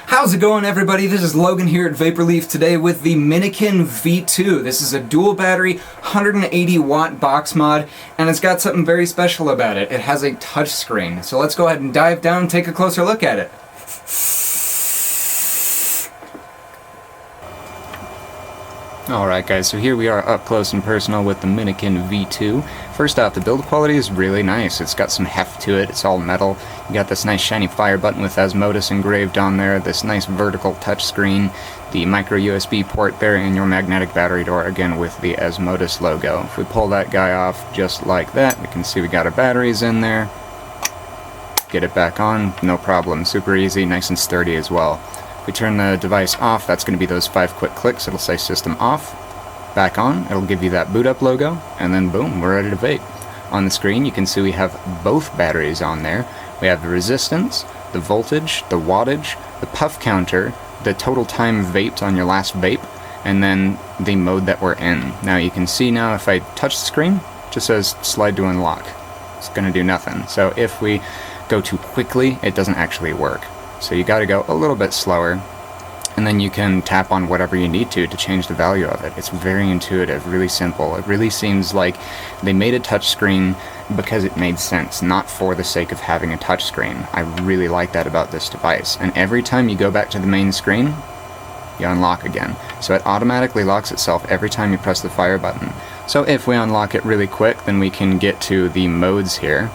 How's it going, everybody? This is Logan here at Vaporleaf today with the Minikin V2. This is a dual battery, 180 watt box mod, and it's got something very special about it. It has a touch screen. So let's go ahead and dive down and take a closer look at it. Alright guys, so here we are up close and personal with the Minikin V2. First off, the build quality is really nice. It's got some heft to it, it's all metal. You got this nice shiny fire button with ASMODUS engraved on there, this nice vertical touchscreen, the micro USB port there, and your magnetic battery door, again with the ASMODUS logo. If we pull that guy off just like that, we can see we got our batteries in there. Get it back on, no problem, super easy, nice and sturdy as well. If we turn the device off, that's going to be those 5 quick clicks. It'll say system off, back on, it'll give you that boot up logo, and then boom, we're ready to vape. On the screen you can see we have both batteries on there. We have the resistance, the voltage, the wattage, the puff counter, the total time vaped on your last vape, and then the mode that we're in. Now you can see now if I touch the screen, it just says slide to unlock. It's going to do nothing. So if we go too quickly, it doesn't actually work. So you got to go a little bit slower, and then you can tap on whatever you need to change the value of it. It's very intuitive, really simple. It really seems like they made a touchscreen because it made sense, not for the sake of having a touchscreen. I really like that about this device. And every time you go back to the main screen, you unlock again. So it automatically locks itself every time you press the fire button. So if we unlock it really quick, then we can get to the modes here.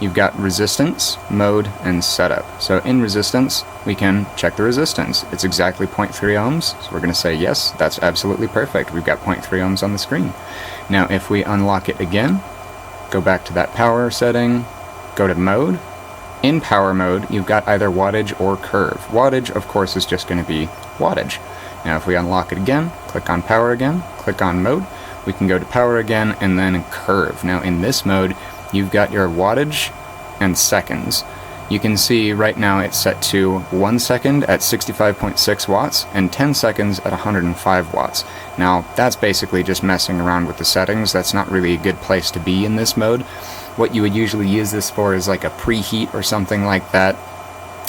You've got resistance, mode, and setup. So in resistance, we can check the resistance. It's exactly 0.3 ohms, so we're going to say yes, that's absolutely perfect. We've got 0.3 ohms on the screen. Now if we unlock it again, go back to that power setting, go to mode. In power mode, you've got either wattage or curve. Wattage, of course, is just going to be wattage. Now if we unlock it again, click on power again, click on mode, we can go to power again, and then curve. Now in this mode, you've got your wattage and seconds. You can see right now it's set to 1 second at 65.6 watts and 10 seconds at 105 watts. Now that's basically just messing around with the settings. That's not really a good place to be in this mode. What you would usually use this for is like a preheat or something like that.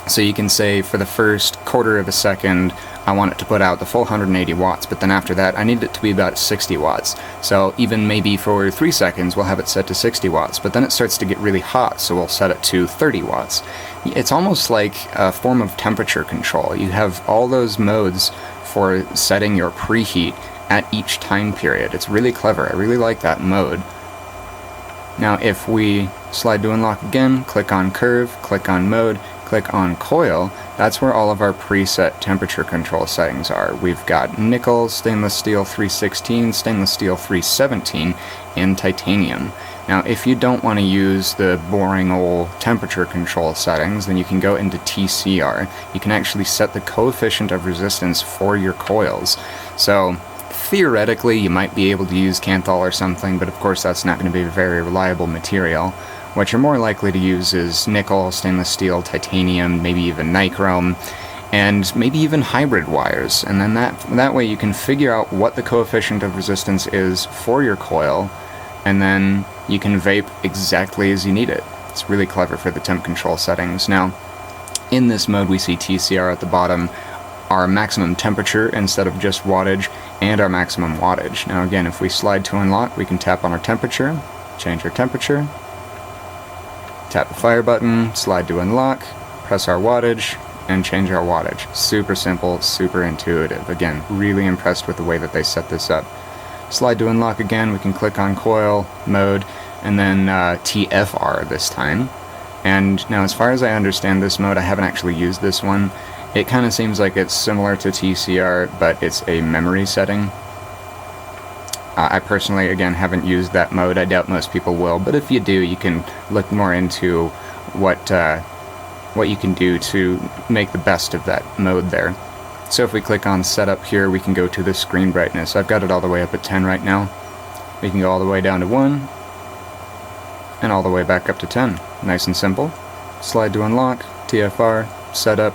So you can say for the first quarter of a second, I want it to put out the full 180 watts, but then after that I need it to be about 60 watts. So even maybe for 3 seconds we'll have it set to 60 watts, but then it starts to get really hot, so we'll set it to 30 watts. It's almost like a form of temperature control. You have all those modes for setting your preheat at each time period. It's really clever. I really like that mode. Now if we slide to unlock again, click on curve, click on mode, click on coil, that's where all of our preset temperature control settings are. We've got nickel, stainless steel 316, stainless steel 317, and titanium. Now if you don't want to use the boring old temperature control settings, then you can go into TCR. You can actually set the coefficient of resistance for your coils. So theoretically you might be able to use Kanthal or something, but of course that's not going to be a very reliable material. What you're more likely to use is nickel, stainless steel, titanium, maybe even nichrome, and maybe even hybrid wires. And then that way you can figure out what the coefficient of resistance is for your coil, and then you can vape exactly as you need it. It's really clever for the temp control settings. Now, in this mode we see TCR at the bottom, our maximum temperature instead of just wattage, and our maximum wattage. Now again, if we slide to unlock, we can tap on our temperature, change our temperature, tap the fire button, slide to unlock, press our wattage, and change our wattage. Super simple, super intuitive. Again, really impressed with the way that they set this up. Slide to unlock again, we can click on coil, mode, and then TFR this time. And now as far as I understand this mode, I haven't actually used this one. It kind of seems like it's similar to TCR, but it's a memory setting. I personally, again, haven't used that mode. I doubt most people will, but if you do, you can look more into what you can do to make the best of that mode there. So if we click on setup here, we can go to the screen brightness. I've got it all the way up at 10 right now. We can go all the way down to 1, and all the way back up to 10. Nice and simple. Slide to unlock, TFR, setup.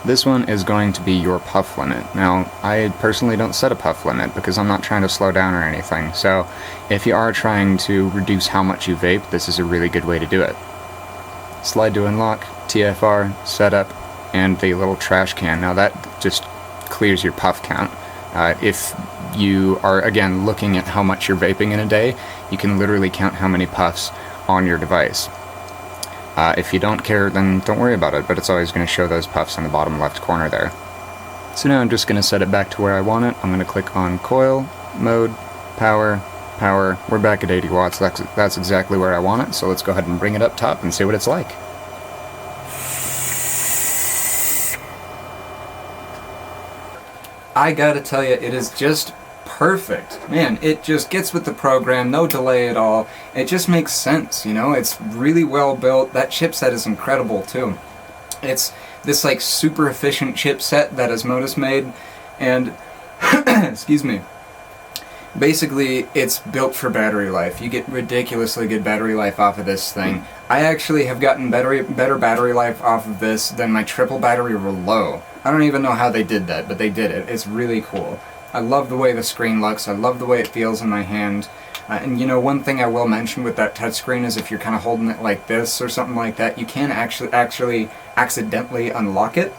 This one is going to be your puff limit. Now, I personally don't set a puff limit because I'm not trying to slow down or anything, so if you are trying to reduce how much you vape, this is a really good way to do it. Slide to unlock, TFR, setup, and the little trash can. Now that just clears your puff count. If you are, again, looking at how much you're vaping in a day, you can literally count how many puffs on your device. If you don't care, then don't worry about it, but it's always going to show those puffs in the bottom left corner there. So now I'm just going to set it back to where I want it. I'm going to click on coil, mode, power, power. We're back at 80 watts. That's exactly where I want it, so let's go ahead and bring it up top and see what it's like. I gotta tell you, it is just perfect. Man, it just gets with the program, no delay at all. It just makes sense, you know? It's really well built. That chipset is incredible too. It's this like super efficient chipset that ASMODUS made, and excuse me. Basically, it's built for battery life. You get ridiculously good battery life off of this thing. I actually have gotten better battery life off of this than my triple battery Relo. I don't even know how they did that, but they did it. It's really cool. I love the way the screen looks. I love the way it feels in my hand. And you know, one thing I will mention with that touchscreen is if you're kind of holding it like this or something like that, you can actually accidentally unlock it.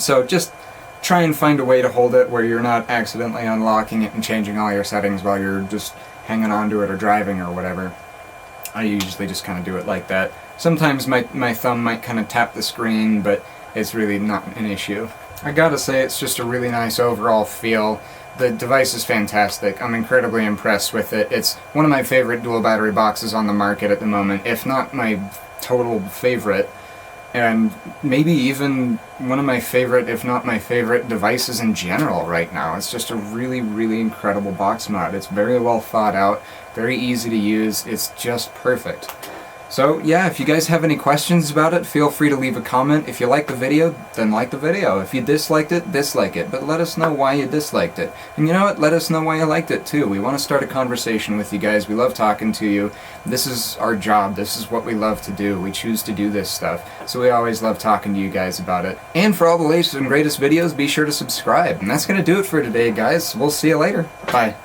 So just try and find a way to hold it where you're not accidentally unlocking it and changing all your settings while you're just hanging on to it or driving or whatever. I usually just kind of do it like that. Sometimes my thumb might kind of tap the screen, but it's really not an issue. I gotta say, it's just a really nice overall feel. The device is fantastic. I'm incredibly impressed with it. It's one of my favorite dual battery boxes on the market at the moment, if not my total favorite. And maybe even one of my favorite, if not my favorite, devices in general right now. It's just a really, really incredible box mod. It's very well thought out, very easy to use. It's just perfect. So yeah, if you guys have any questions about it, feel free to leave a comment. If you like the video, then like the video. If you disliked it, dislike it. But let us know why you disliked it. And you know what? Let us know why you liked it too. We want to start a conversation with you guys. We love talking to you. This is our job. This is what we love to do. We choose to do this stuff. So we always love talking to you guys about it. And for all the latest and greatest videos, be sure to subscribe. And that's going to do it for today, guys. We'll see you later. Bye.